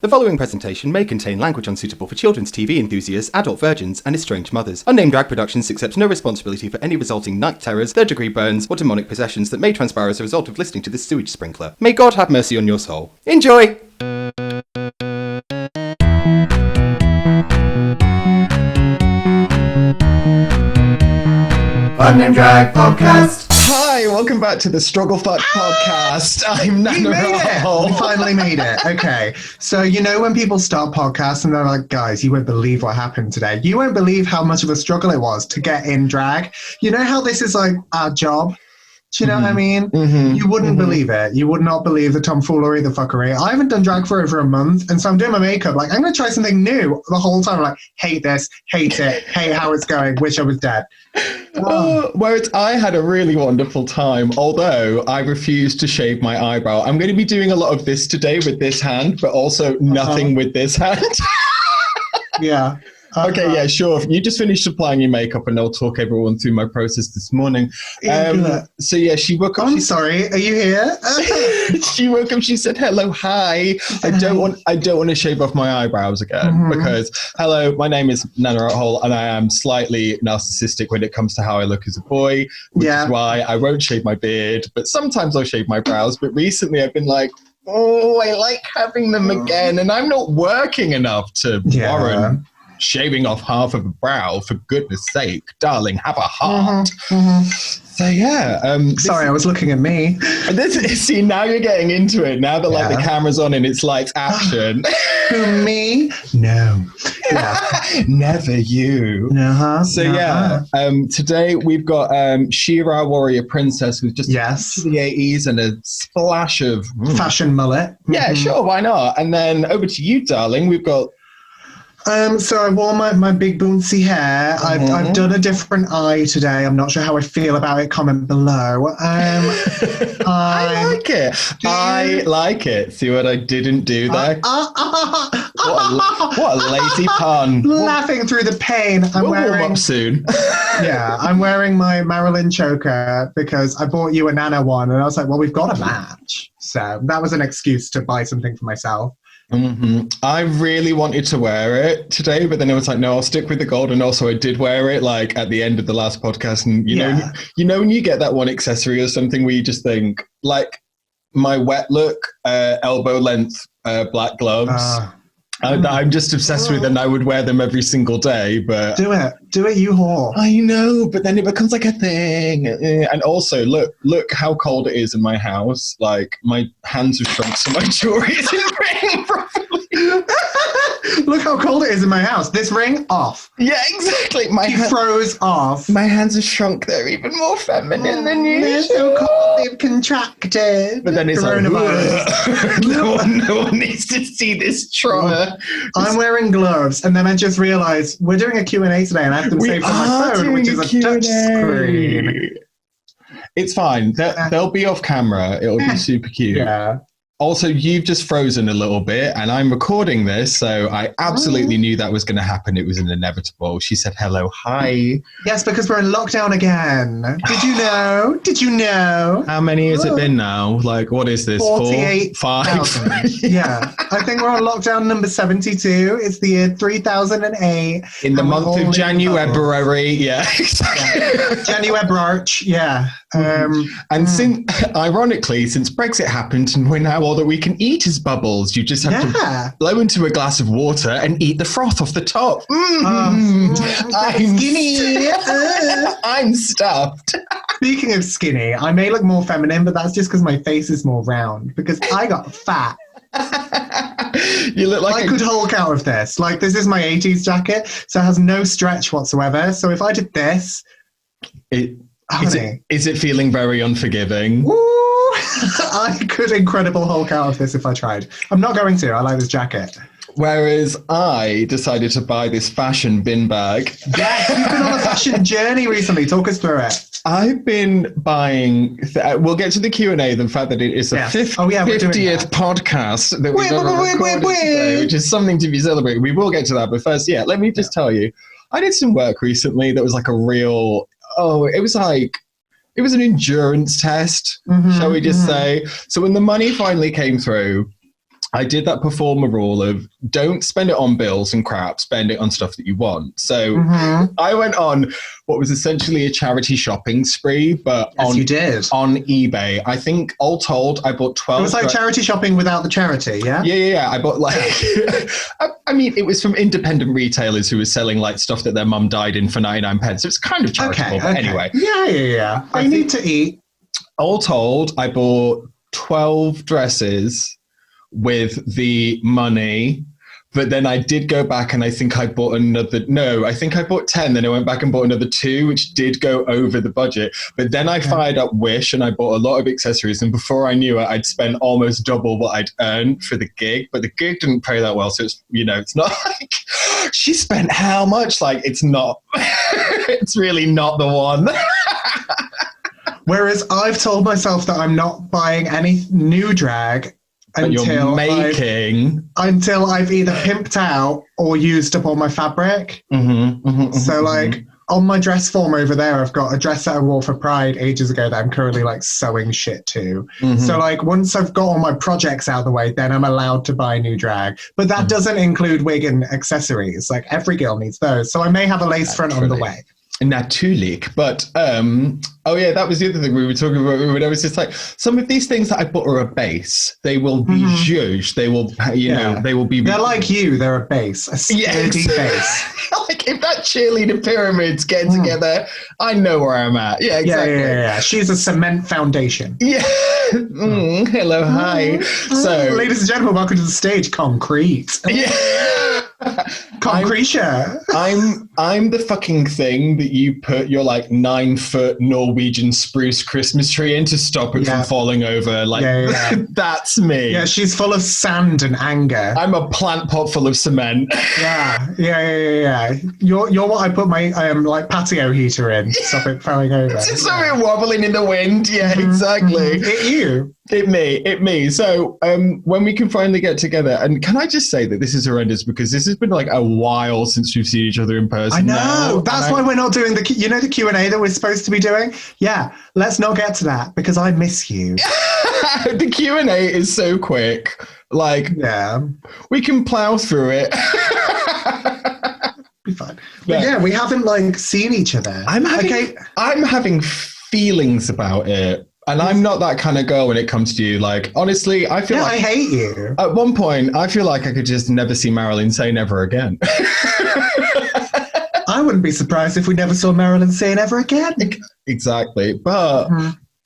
The following presentation may contain language unsuitable for children's TV enthusiasts, adult virgins, and estranged mothers. Unnamed Drag Productions accepts no responsibility for any resulting night terrors, third-degree burns, or demonic possessions that may transpire as a result of listening to this sewage sprinkler. May God have mercy on your soul. Enjoy! Unnamed Drag Podcast. Hi, welcome back to the Struggle Fuck Podcast. I'm Nana. We finally made it. Okay. So, you know, when people start podcasts and they're like, guys, you won't believe what happened today. You won't believe how much of a struggle it was to get in drag. You know how this is like our job? Do you know what I mean? You wouldn't believe it. You would not believe the tomfoolery, the fuckery. I haven't done drag for over a month, and so I'm doing my makeup. Like, I'm going to try something new the whole time. I'm like, hate this, hate it, hate how it's going, wish I was dead. Whereas I had a really wonderful time, although I refused to shave my eyebrow. I'm going to be doing a lot of this today with this hand, but also nothing with this hand. Yeah. Okay, yeah, sure. You just finished applying your makeup and I'll talk everyone through my process this morning. So yeah, she woke up. I'm sorry, are you here? She woke up, she said, hello, hi. I don't want to shave off my eyebrows again because, hello, my name is Nana Hole and I am slightly narcissistic when it comes to how I look as a boy, which is why I won't shave my beard, but sometimes I'll shave my brows. But recently I've been like, oh, I like having them again and I'm not working enough to warrant shaving off half of a brow, for goodness sake, darling, have a heart. So yeah. Sorry, I was looking at me. See, now you're getting into it. Now that like the camera's on and it's like action. Who, me? No. Yeah. Never you. So today we've got She-Ra Warrior Princess with just to the 80s and a splash of fashion mullet. Yeah, sure, why not? And then over to you, darling. We've got so I wore my big bouncy hair. I've done a different eye today. I'm not sure how I feel about it. Comment below. I like it. I like it. See what I didn't do there? What a lazy pun. Laughing through the pain. We'll warm up soon. I'm wearing my Marilyn choker because I bought you a Nana one. And I was like, well, we've got a match. So that was an excuse to buy something for myself. I really wanted to wear it today, but then I was like, no, I'll stick with the gold. And also I did wear it like at the end of the last podcast. And you know, when you get that one accessory or something where you just think like my wet look, elbow length, black gloves. I'm just obsessed with them. I would wear them every single day, but do it, you whore. I know, but then it becomes like a thing. And also, look how cold it is in my house. Like my hands have shrunk, so my jewelry isn't ring properly. Look how cold it is in my house. This ring off. Yeah, exactly. Froze off. My hands have shrunk. They're even more feminine than usual. They're so cold. They've contracted. But then it's like, no one needs to see this trauma. I'm wearing gloves, and then I just realized we're doing a Q&A today, and I have them saved on my phone, which is a touch screen. It's fine. They'll be off camera. It'll be super cute. Yeah. Also, you've just frozen a little bit, and I'm recording this, so I absolutely knew that was going to happen. It was inevitable. She said, hello, hi. Yes, because we're in lockdown again. Did you know? Did you know? How many has it been now? Like, what is this? 48,000. 5? Yeah. I think we're on lockdown number 72. It's the year 3008. In the month of January. Yeah. January, yeah. Ironically, since Brexit happened and we're now all that we can eat is bubbles, you just have to blow into a glass of water and eat the froth off the top. I'm skinny. I'm stuffed. Speaking of skinny, I may look more feminine, but that's just because my face is more round because I got fat. You look like I could Hulk out of this. Like, this is my 80s jacket, so it has no stretch whatsoever. So if I did this... Is it feeling very unforgiving? Woo! I could Incredible Hulk out of this if I tried. I'm not going to. I like this jacket. Whereas I decided to buy this fashion bin bag. Yes, you've been on a fashion journey recently. Talk us through it. I've been buying... we'll get to the Q&A, the fact that it is the 50th podcast that we've ever recorded today, which is something to be celebrated. We will get to that, but first, let me just tell you. I did some work recently that was like a real... it was an endurance test, shall we just say. So when the money finally came through, I did that performer rule of don't spend it on bills and crap, spend it on stuff that you want. So I went on what was essentially a charity shopping spree, but you did. On eBay. I think all told, I bought 12. It was like charity shopping without the charity, yeah? Yeah. I bought like, I mean, it was from independent retailers who were selling like stuff that their mum died in for 99 pence. So it's kind of charitable, but anyway. Yeah. I need to eat. All told, I bought 12 dresses with the money, but then I did go back and I think I bought I think I bought 10, then I went back and bought another 2, which did go over the budget. But then I fired up Wish and I bought a lot of accessories, and before I knew it, I'd spent almost double what I'd earned for the gig, but the gig didn't pay that well, so it's, it's not like she spent how much, like it's not it's really not the one. Whereas I've told myself that I'm not buying any new drag until I've either pimped out or used up all my fabric. So like on my dress form over there, I've got a dress that I wore for Pride ages ago that I'm currently like sewing shit to. So like once I've got all my projects out of the way, then I'm allowed to buy new drag. But that doesn't include wig and accessories. Like every girl needs those. So I may have a lace front on the way. Natuurlijk, but that was the other thing we were talking about. When I was just like, some of these things that I bought are a base. They will be judged. They will, they will be. They're like you. They're a base, a sturdy base. Like if that cheerleader pyramid's getting together, I know where I'm at. Yeah, exactly. Yeah. She's a cement foundation. Yeah. Hello, hi. So, ladies and gentlemen, welcome to the stage, Concrete. Yeah. Concretia. I'm the fucking thing that you put your like 9-foot Norwegian spruce Christmas tree in to stop it from falling over. Like that's me. Yeah, she's full of sand and anger. I'm a plant pot full of cement. Yeah. You're what I put my like patio heater in to stop it falling over. Just something wobbling in the wind. Yeah, exactly. It me. So when we can finally get together, and can I just say that this is horrendous because this has been like a while since we've seen each other in person. I know. That's why we're not doing the Q&A that we're supposed to be doing. Yeah, let's not get to that because I miss you. The Q&A is so quick. Like, we can plow through it. Be fine. But yeah, we haven't like seen each other. I'm having feelings about it. And I'm not that kind of girl when it comes to you. Like, honestly, I feel like... I hate you. At one point, I feel like I could just never see Marilyn say never again. I wouldn't be surprised if we never saw Marilyn say never again. Exactly. But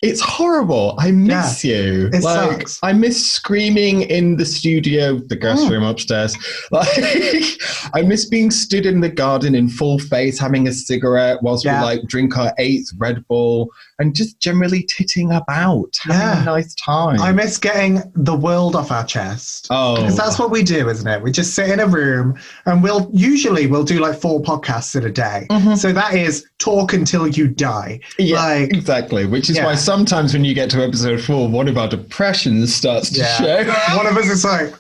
it's horrible. I miss you. It sucks. I miss screaming in the studio, the guest room upstairs. Like, I miss being stood in the garden in full face, having a cigarette whilst we like drink our 8th Red Bull and just generally titting about, having a nice time. I miss getting the world off our chest. Oh. Because that's what we do, isn't it? We just sit in a room and we'll do like 4 podcasts in a day. So that is talk until you die. Yeah, exactly. Which is why sometimes when you get to episode 4, one of our depressions starts to show. One of us is like...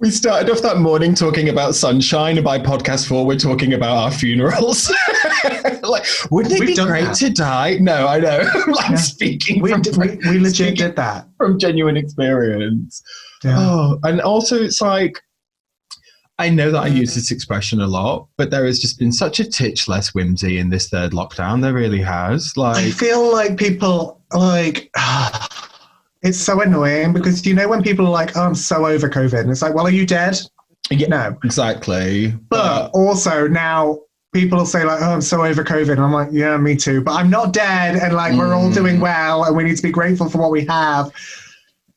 We started off that morning talking about sunshine, and by podcast 4, we're talking about our funerals. Like, wouldn't it be great to die? No, I know. Like speaking we legit did that. From genuine experience. Yeah. Oh, and also it's like, I know that I use this expression a lot, but there has just been such a titch less whimsy in this 3rd lockdown. There really has. Like, I feel like people like... It's so annoying because when people are like, oh, I'm so over COVID. And it's like, well, are you dead? Yeah, no. Exactly. But also now people will say like, oh, I'm so over COVID. And I'm like, yeah, me too. But I'm not dead. And like, we're all doing well. And we need to be grateful for what we have.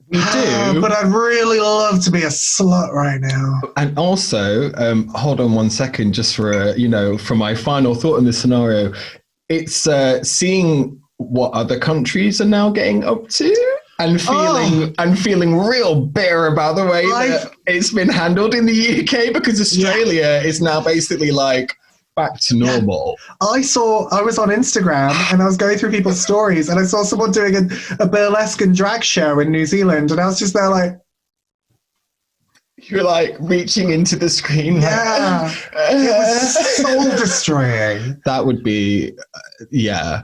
We do. But I'd really love to be a slut right now. And also, hold on one second, just for, for my final thought in this scenario. It's seeing what other countries are now getting up to. And feeling real bitter about the way that it's been handled in the UK, because Australia is now basically like back to normal. I was on Instagram and I was going through people's stories and I saw someone doing a burlesque and drag show in New Zealand, and I was just there like, You're like reaching into the screen. Yeah. It was soul destroying. That would be, I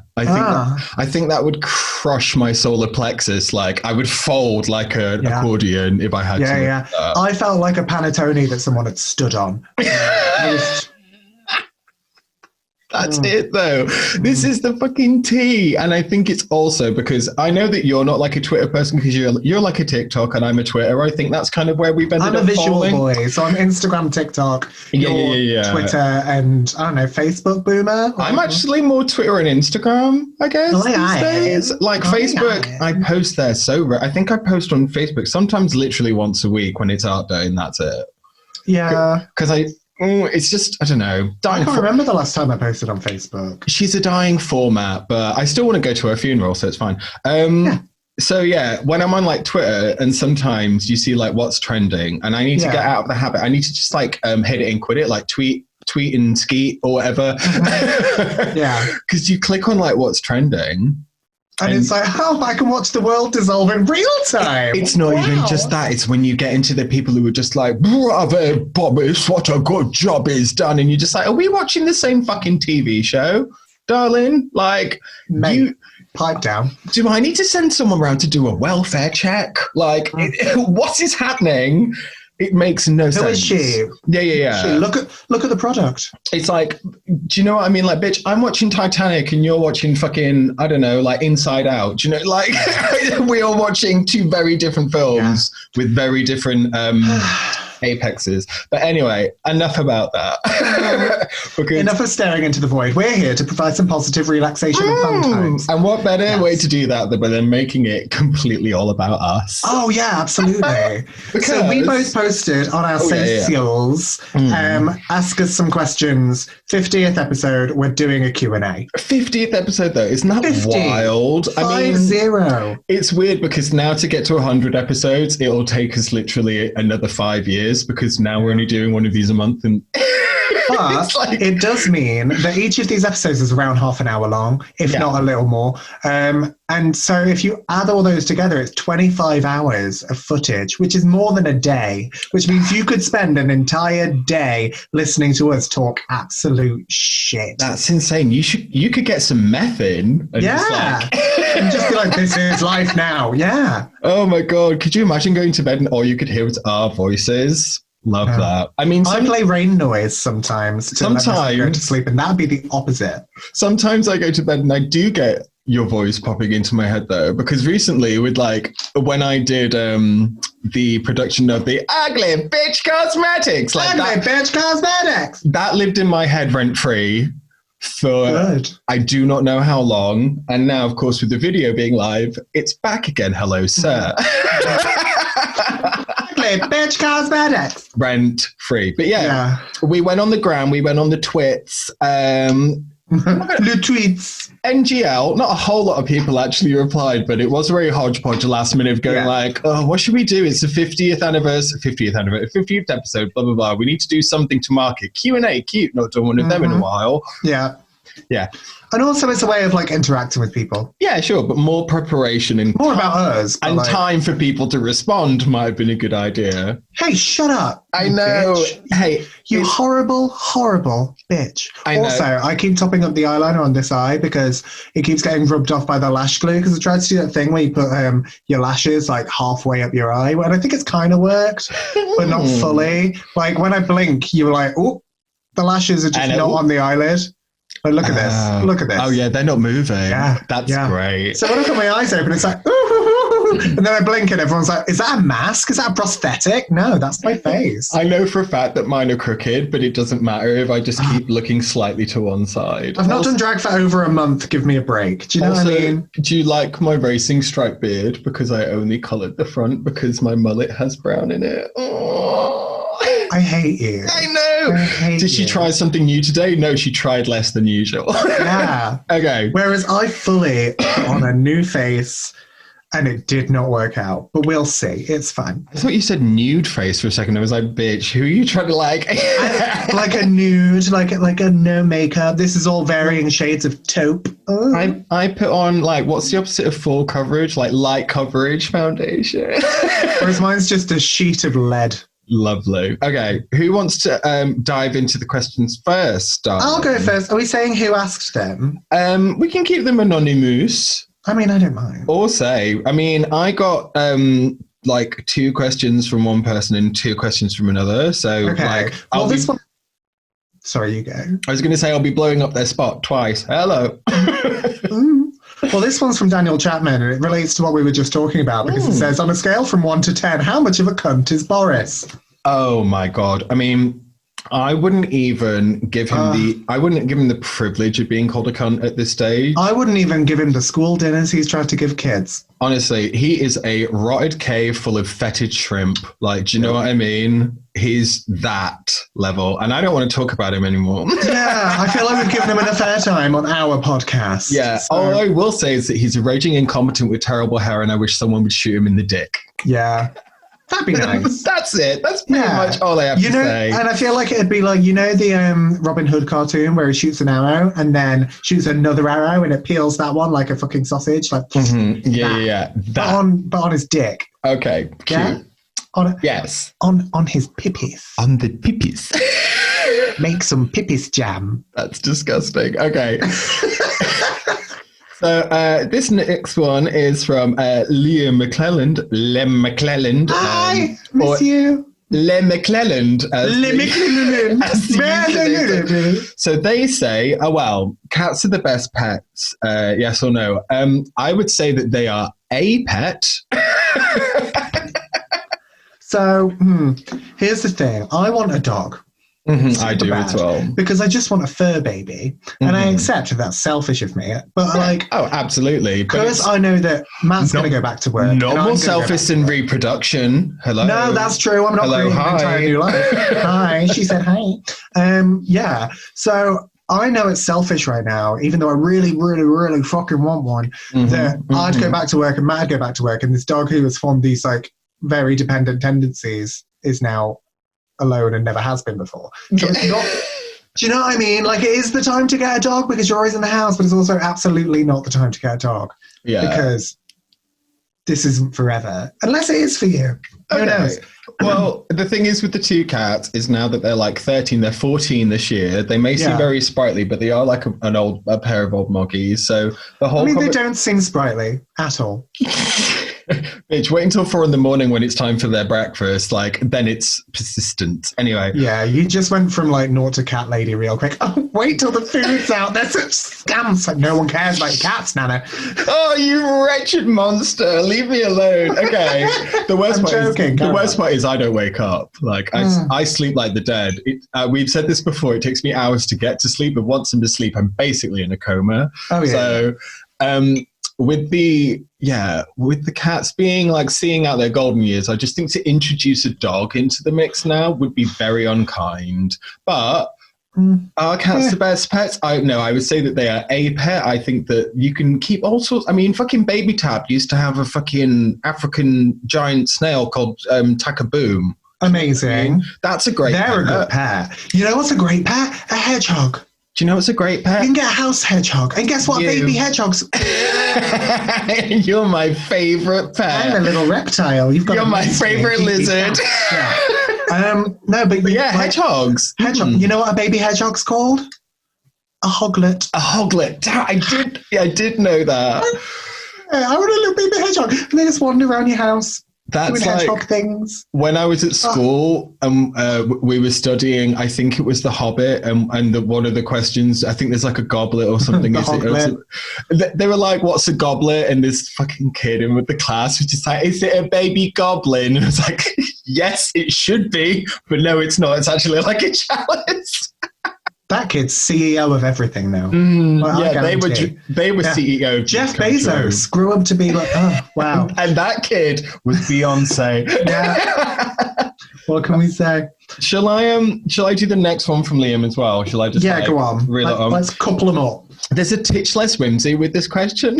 think that would crush my solar plexus. Like I would fold like an accordion if I had to. Yeah. I felt like a panettone that someone had stood on. That's it though. This is the fucking tea. And I think it's also because I know that you're not like a Twitter person because you're like a TikTok and I'm a Twitter. I think that's kind of where we've ended up. I'm a visual falling. boy, so I'm Instagram, TikTok, Twitter, and I don't know, Facebook boomer. I'm actually more Twitter and Instagram, I guess, these days. Like Facebook, I post there I think I post on Facebook sometimes literally once a week when it's art day and that's it. Yeah. Because it's just, I don't know. I can't remember the last time I posted on Facebook. She's a dying format, but I still want to go to her funeral, so it's fine. So yeah, when I'm on like Twitter and sometimes you see like what's trending and I need to get out of the habit. I need to just like hit it and quit it, like tweet and skeet or whatever. Yeah. Because you click on like what's trending. And it's like, I can watch the world dissolve in real time. It's not even just that. It's when you get into the people who are just like, bravo, Bobbis, what a good job is done. And you're just like, are we watching the same fucking TV show, darling? Like, Mate, pipe down. Do I need to send someone around to do a welfare check? Like, what is happening? It makes no sense. Who is she? Yeah. Look at the product. It's like, do you know what I mean? Like, bitch, I'm watching Titanic and you're watching fucking, I don't know, like Inside Out. Do you know, like, we are watching two very different films with very different apexes. But anyway, enough about that. Enough of staring into the void. We're here to provide some positive relaxation and fun times. And what better way to do that than making it completely all about us? Oh, yeah, absolutely. So we both posted on our socials, ask us some questions. 50th episode, we're doing a Q&A. 50th episode, though, isn't that wild? 50. It's weird because now to get to 100 episodes, it'll take us literally another 5 years because now we're only doing one of these a month. And but it does mean that each of these episodes is around half an hour long, if not a little more. And so if you add all those together, it's 25 hours of footage, which is more than a day, which means you could spend an entire day listening to us talk absolute shit. That's insane. You could get some meth in. And and just be like, this is life now. Yeah. Oh my God. Could you imagine going to bed and all you could hear was our voices? Love that. I mean, I play rain noise sometimes to let myself go to sleep, and that'd be the opposite. Sometimes I go to bed and I do get your voice popping into my head though, because recently with like when I did the production of the Ugly Bitch Cosmetics, like Bitch Cosmetics, that lived in my head rent free for I do not know how long, and now of course with the video being live, it's back again. Hello, sir. Bitch Cosmetics. Rent free. But we went on the gram, we went on the twits. The tweets. NGL, not a whole lot of people actually replied, but it was very hodgepodge last minute of going like, oh, what should we do? It's the 50th episode, blah, blah, blah. We need to do something to mark it. Q&A, cute. Not done one of them in a while. Yeah. Yeah. And also it's a way of like interacting with people. Yeah, sure. But more preparation and more about us. And like, time for people to respond might have been a good idea. Hey, shut up. I know. Bitch. Hey. You horrible, horrible bitch. I know. Also, I keep topping up the eyeliner on this eye because it keeps getting rubbed off by the lash glue, because I tried to do that thing where you put your lashes like halfway up your eye. And I think it's kind of worked, but not fully. Like when I blink, you're like, oh, the lashes are just not on the eyelid. But look at this. Look at this. Oh, yeah, they're not moving. Yeah. That's great. So when I've got my eyes open, it's like, ooh, and then I blink and everyone's like, is that a mask? Is that a prosthetic? No, that's my face. I know for a fact that mine are crooked, but it doesn't matter if I just keep looking slightly to one side. I've not done drag for over a month. Give me a break. Do you know what I mean? Do you like my racing stripe beard? Because I only coloured the front because my mullet has brown in it. Oh. I hate you. I know. Did she try something new today? No, she tried less than usual. Yeah. Okay. Whereas I fully put on a new face and it did not work out. But we'll see. It's fine. I thought you said nude face for a second. I was like, bitch, who are you trying to like? Like a nude, like a no makeup. This is all varying shades of taupe. Oh. I put on like, what's the opposite of full coverage? Like light coverage foundation. Whereas mine's just a sheet of lead. Lovely. Okay, who wants to dive into the questions first? Darling? I'll go first. Are we saying who asked them? We can keep them anonymous. I mean, I don't mind. Or say, I mean, I got like 2 questions from one person and 2 questions from another. So, Okay. like, Well, this one. Sorry, you go. I was going to say I'll be blowing up their spot twice. Hello. Well, this one's from Daniel Chapman, and it relates to what we were just talking about because it says, on a scale from 1 to 10, how much of a cunt is Boris? Oh my God. I mean, I wouldn't even give him the privilege of being called a cunt at this stage. I wouldn't even give him the school dinners he's tried to give kids. Honestly, he is a rotted cave full of fetid shrimp. Like, do you know what I mean? He's that level. And I don't want to talk about him anymore. Yeah, I feel like we've given him enough airtime on our podcast. Yeah. So, All I will say is that he's a raging incompetent with terrible hair, and I wish someone would shoot him in the dick. yeah. That'd be nice. That's it. That's pretty much all I have to say. And I feel like it'd be like, the Robin Hood cartoon where he shoots an arrow and then shoots another arrow and it peels that one like a fucking sausage. Like, Yeah. That. But on his dick. Okay. Cute. Yeah? Yes. On his pippies. On the pippies. Make some pippies jam. That's disgusting. Okay. So this next one is from Liam McClelland. Lem McClelland. Hi, miss you. Lem McClelland. So they say, oh, well, cats are the best pets. Yes or no? I would say that they are a pet. So here's the thing. I want a dog. I do as well. Because I just want a fur baby. And I accept that that's selfish of me. But oh, absolutely. Because I know that Matt's going to go back to work. No more selfish in reproduction. Hello. No, that's true. I'm not creating an entire new life. Hi. She said hi. Yeah. So I know it's selfish right now, even though I really, really, really fucking want one, that I'd go back to work and Matt'd go back to work. And this dog who has formed these like very dependent tendencies is now alone and never has been before. So it's not, do you know what I mean? Like, it is the time to get a dog because you're always in the house, but it's also absolutely not the time to get a dog. Yeah. Because this isn't forever. Unless it is for you. Who knows? Well, the thing is with the 2 cats is now that they're like 13, they're 14 this year. They may seem very sprightly, but they are like a pair of old moggies. So the whole they don't seem sprightly at all. Bitch, wait until 4 a.m. when it's time for their breakfast. Like, then it's persistent. Anyway. Yeah, you just went from like naught to cat lady real quick. Oh, wait till the food's out. They're such scams. Like, no one cares about your cats, Nana. Oh, you wretched monster. Leave me alone. Okay. The worst part is I don't wake up. Like, I sleep like the dead. We've said this before. It takes me hours to get to sleep, but once I'm to sleep, I'm basically in a coma. Oh, yeah. So, with the cats being like seeing out their golden years, I just think to introduce a dog into the mix now would be very unkind. But are cats the best pets? I would say that they are a pet. I think that you can keep all sorts. I mean, fucking Baby Tab used to have a fucking African giant snail called Takaboom. Amazing. That's a great pet. They're a good pet. You know what's a great pet? A hedgehog. Do you know what's a great pet? You can get a house hedgehog. And guess what? Baby hedgehogs. You're my favorite pet. I'm a little reptile. You're my favorite lizard. No, but hedgehogs. Hedgehog. You know what a baby hedgehog's called? A hoglet. A hoglet. I did know that. I want a little baby hedgehog. And they just wander around your house. That's like hedgehog things. When I was at school and we were studying, I think it was The Hobbit, and one of the questions, I think there's like a goblet or something. They were like, "What's a goblet?" And this fucking kid in with the class was just like, "Is it a baby goblin?" And I was like, "Yes, it should be, but no, it's not. It's actually like a chalice." That kid's CEO of everything now. They were CEO of Jeff Bezos grew up to be like, oh, wow. And that kid was Beyonce. Yeah. What can we say? Shall I do the next one from Liam as well? Shall I just go on. Let's couple them up. There's a titch less whimsy with this question.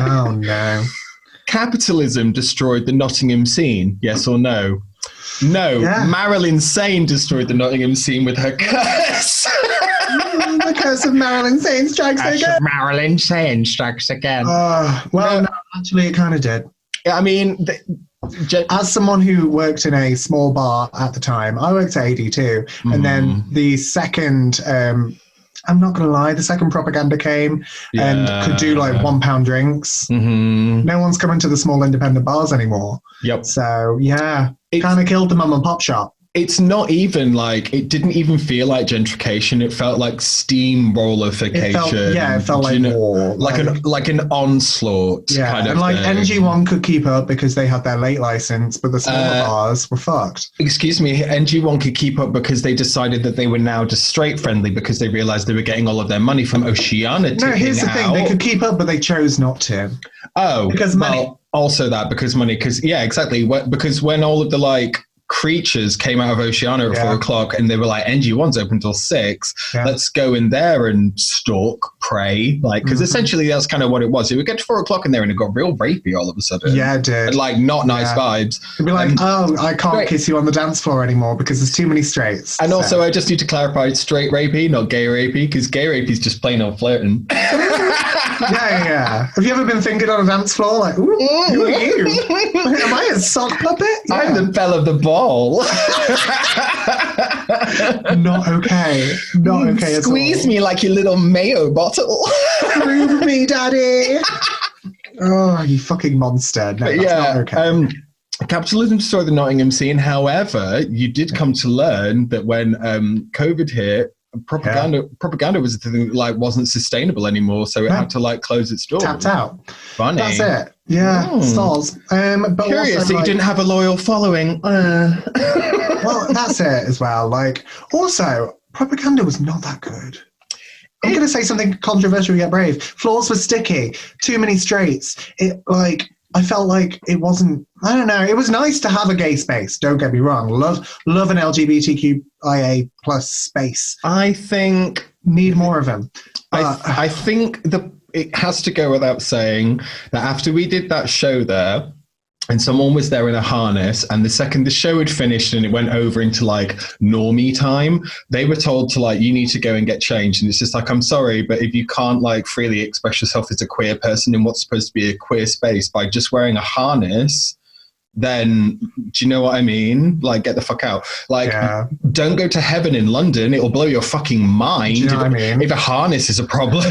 Oh, no. Capitalism destroyed the Nottingham scene, yes or no? No, Marilyn Sane destroyed the Nottingham scene with her curse. The curse of Marilyn Sane strikes again. Marilyn Sane strikes again. No, actually, it kind of did. I mean, as someone who worked in a small bar at the time, I worked at AD too. And then the second, I'm not going to lie, the second propaganda came and could do like £1 drinks. No one's coming to the small independent bars anymore. Yep. So yeah, it kind of killed the mum and pop shop. It's not even like, it didn't even feel like gentrification. It felt like steamrollification. It felt like war. Like an onslaught kind of and like thing. NG1 could keep up because they had their late license, but the smaller bars were fucked. Excuse me, NG1 could keep up because they decided that they were now just straight friendly because they realized they were getting all of their money from Oceania. No, here's the thing. They could keep up, but they chose not to. Oh. Because money. Well, also that, because money. Because, yeah, exactly. Because when all of the, like, creatures came out of Oceania at 4 o'clock and they were like, NG1's open till 6. Let's go in there and stalk, prey. Like, because essentially that's kind of what it was. It would get to 4 o'clock in there and it got real rapey all of a sudden. Yeah, it did. And, like, not nice vibes. It'd be like, I can't kiss you on the dance floor anymore because there's too many straights. And also, I just need to clarify, it's straight rapey, not gay rapey, because gay rapey is just plain old flirting. Yeah. Have you ever been thinking on a dance floor like, ooh, who are you? Am I a sock puppet? Yeah. I'm the belle of the ball. Not okay. Not okay at all. Squeeze me like your little mayo bottle. Prove me, daddy. Oh, you fucking monster. No, that's not okay. Capitalism destroyed the Nottingham scene. However, you did come to learn that when COVID hit, propaganda was a thing that like wasn't sustainable anymore, so it had to like close its doors. Tapped out. Funny. That's it. Yeah, stars. But curious also, that you didn't have a loyal following. Well, that's it as well. Like, also, propaganda was not that good. I'm going to say something controversial yet brave. Floors were sticky. Too many straights. I felt like it wasn't, I don't know, it was nice to have a gay space, don't get me wrong. Love an LGBTQIA plus space. I think... Need more of them. I think it has to go without saying that after we did that show there, and someone was there in a harness, and the second the show had finished and it went over into like normie time, they were told to like, you need to go and get changed. And it's just like, I'm sorry, but if you can't like freely express yourself as a queer person in what's supposed to be a queer space by just wearing a harness, then do you know what I mean? Like, get the fuck out. Like, don't go to heaven in London. It'll blow your fucking mind. Do you know what I mean? If a harness is a problem.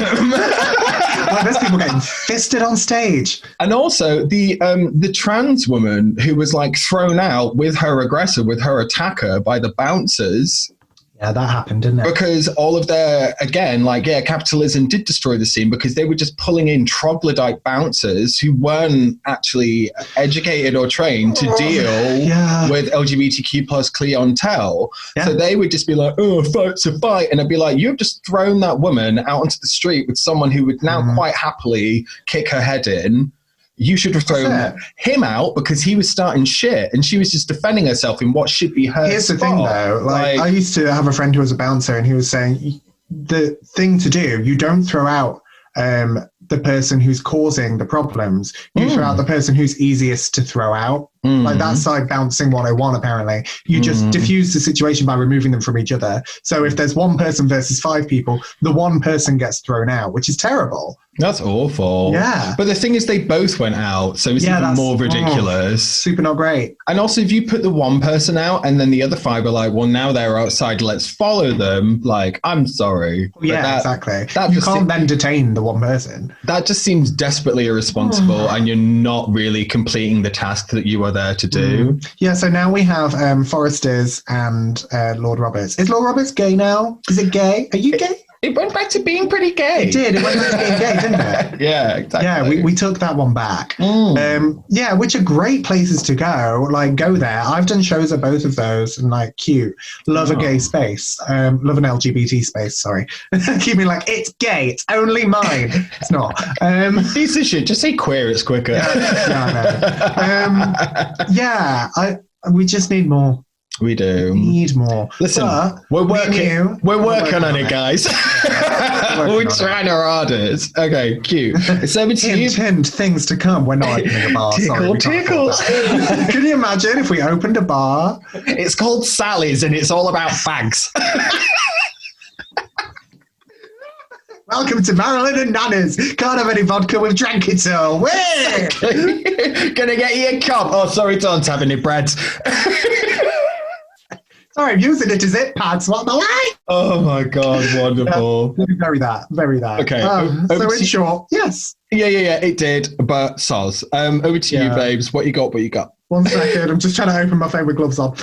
Like, there's people getting fisted on stage. And also the trans woman who was like thrown out with her aggressor, with her attacker by the bouncers. Yeah, that happened, didn't it? Because all of their, again, like, capitalism did destroy the scene because they were just pulling in troglodyte bouncers who weren't actually educated or trained to deal with LGBTQ plus clientele. Yeah. So they would just be like, oh, fight's a fight. And I'd be like, you've just thrown that woman out onto the street with someone who would now quite happily kick her head in. You should have thrown him out because he was starting shit and she was just defending herself in what should be her Here's spot. the thing, though. Like, I used to have a friend who was a bouncer and he was saying the thing to do, you don't throw out the person who's causing the problems. You throw out the person who's easiest to throw out. Like, that's like bouncing 101, apparently. You just diffuse the situation by removing them from each other. So if there's one person versus 5 people, the one person gets thrown out, which is terrible. That's awful. Yeah. But the thing is, they both went out, so it's even more ridiculous. Super not great. And also, if you put the one person out and then the other 5 are like, well, now they're outside, let's follow them. Like, I'm sorry. Yeah, exactly. You can't then detain the one person. That just seems desperately irresponsible and you're not really completing the task that you are there to do. Yeah, so now we have Forresters and Lord Roberts. Is Lord Roberts gay now? Is it gay? Are you gay? It went back to being pretty gay. It did. It went back to being gay, didn't it? Yeah, exactly. Yeah, we took that one back. Yeah, which are great places to go. Like, go there. I've done shows at both of those and like, cute. Love a gay space. Love an LGBT space, sorry. Keep me like, it's gay. It's only mine. It's not. Piece of shit. Just say queer. It's quicker. We just need more. We do. We need more. Listen, we're working on it, guys. We're trying our hardest. Okay, cute. It's over to you. Hint, things to come. We're not opening a bar. Tickle. Can you imagine if we opened a bar? It's called Sally's and it's all about fags. Welcome to Marilyn and Nana's. Can't have any vodka, we've drank it all. Wait! Gonna get you a cup. Oh, sorry, don't have any bread. Sorry, I'm using it as it pads. What the light? Oh my God, wonderful. Very that. Okay. So in short, yes. Yeah, it did, but soz. Over to you, babes. What you got? 1 second, I'm just trying to open my favourite gloves on.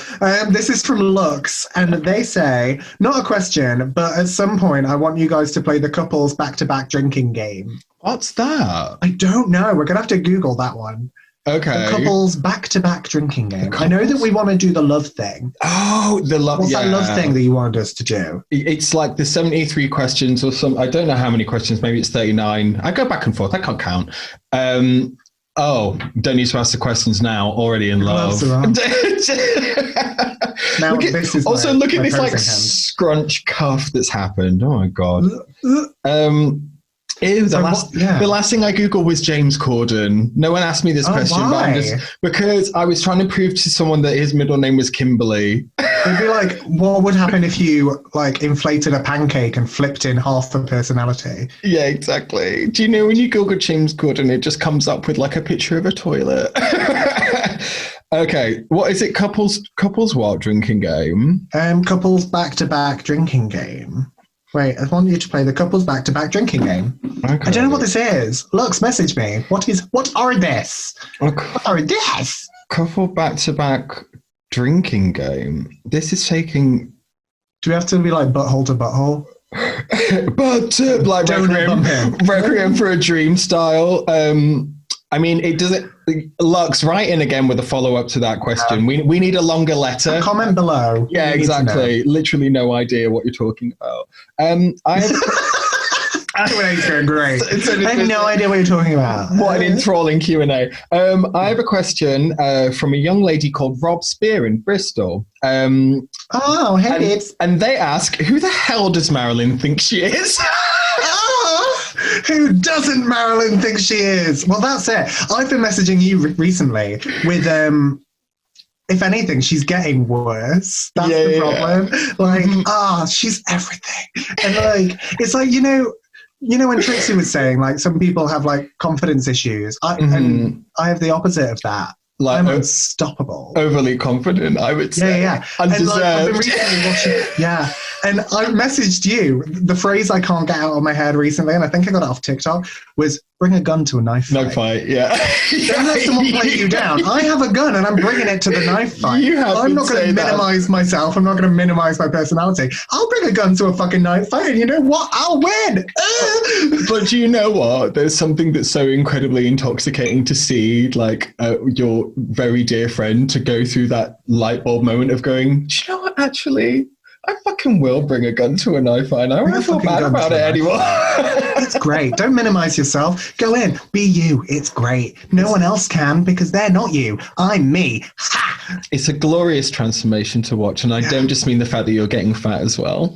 This is from Lux, and they say, not a question, but at some point I want you guys to play the couples back-to-back drinking game. What's that? I don't know. We're going to have to Google that one. Okay. The couples back-to-back drinking game. I know that we want to do the love thing. Oh, the love. What's that love thing that you wanted us to do? It's like the 73 questions or some. I don't know how many questions. Maybe it's 39. I go back and forth. I can't count. Oh, don't need to ask the questions now. Already in love. Now, this is also, look at this like scrunch cuff that's happened. Oh my God. Ew, the last thing I Googled was James Corden. No one asked me this question, but because I was trying to prove to someone that his middle name was Kimberly. It'd be like, what would happen if you like inflated a pancake and flipped in half a personality? Yeah, exactly. Do you know when you Google James Corden, it just comes up with like a picture of a toilet? Okay, what is it? Couples what drinking game? Couples back-to-back drinking game. Wait, I want you to play the couples back-to-back drinking game. Okay. I don't know what this is. Lux, message me. What are this? What are this? Couple back-to-back drinking game. This is taking... Do we have to be like butthole to butthole? But like Requiem for a Dream style. I mean, it doesn't... Lux, write in again with a follow-up to that question. We need a longer letter. Comment below. Yeah, exactly. Literally no idea what you're talking about. Going great. I have no idea what you're talking about. What an enthralling Q&A. I have a question from a young lady called Rob Spear in Bristol. Oh, hey, babes. And they ask, who the hell does Marilyn think she is? Who doesn't Marilyn think she is? Well, that's it. I've been messaging you recently with, if anything, she's getting worse. That's the problem. Like, she's everything. And like, it's like, you know when Trixie was saying, like, some people have like confidence issues. And I have the opposite of that. Like, I'm unstoppable. Overly confident, I would say. Yeah. And like, I've been recently watching, and I messaged you. The phrase I can't get out of my head recently, and I think I got it off TikTok, was bring a gun to a knife fight. Knife fight, yeah. Don't let someone play you down. I have a gun and I'm bringing it to the knife fight. I'm not going to minimize myself. I'm not going to minimize my personality. I'll bring a gun to a fucking knife fight, and you know what? I'll win. But you know what? There's something that's so incredibly intoxicating to see, like your very dear friend to go through that light bulb moment of going, do you know what, actually, I fucking will bring a gun to a knife fight. I don't feel bad about it anymore. It's great. Don't minimize yourself. Go in. Be you. It's great. No one else can because they're not you. I'm me. Ha! It's a glorious transformation to watch. And I don't just mean the fact that you're getting fat as well.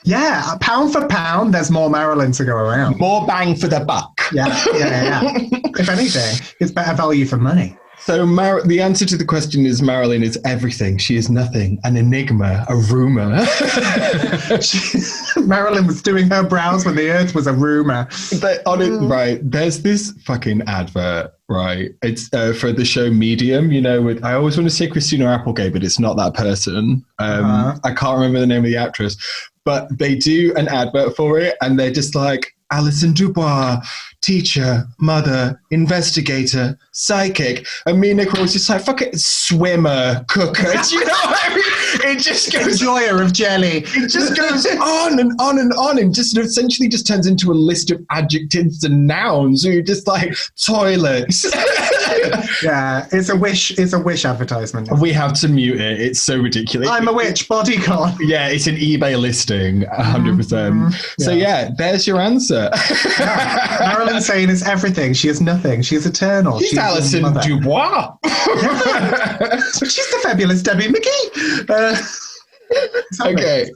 Yeah, pound for pound, there's more Marilyn to go around. More bang for the buck. Yeah. If anything, it's better value for money. So the answer to the question is Marilyn is everything. She is nothing, an enigma, a rumor. Marilyn was doing her brows when the earth was a rumor. Right, there's this fucking advert, right? It's for the show Medium, you know, I always want to say Christina Applegate, but it's not that person. I can't remember the name of the actress, but they do an advert for it, and they're just like, Alison Dubois, teacher, mother, investigator, psychic. And me and Nicola was just like, fuck it, swimmer, cooker. Do you know what I mean? It just goes... Enjoyer of jelly. It just goes on and on and on, and just essentially just turns into a list of adjectives and nouns. So you're just like, toilets. Yeah, it's a wish advertisement. We have to mute it. It's so ridiculous. I'm a witch, bodycon. Yeah, it's an eBay listing, 100%. So yeah, there's your answer. Marilyn saying is everything. She is nothing. She is eternal. She's Alison Dubois. She's the fabulous Debbie McGee. Okay,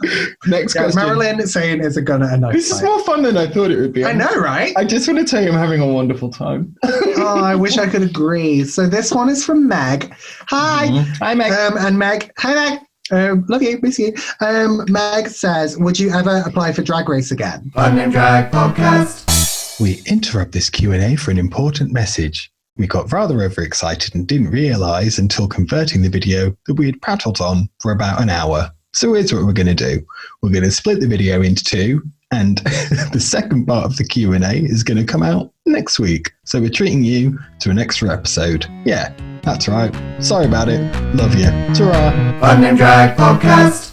next question. Marilyn saying is a gun at a knife This is more fun than I thought it would be. I know, right? I just want to tell you I'm having a wonderful time. Oh, I wish I could agree. So this one is from Meg. Hi. Hi, Meg. And Meg, hi, Meg. Love you, miss you. Meg says, would you ever apply for Drag Race again? Unnamed Drag Podcast. We interrupt this Q&A for an important message. We got rather overexcited and didn't realise until converting the video that we had prattled on for about an hour. So here's what we're going to do. We're going to split the video into two, and the second part of the Q&A is going to come out next week. So we're treating you to an extra episode. Yeah, that's right. Sorry about it. Love you. Ta-ra. Unnamed Drag Podcast.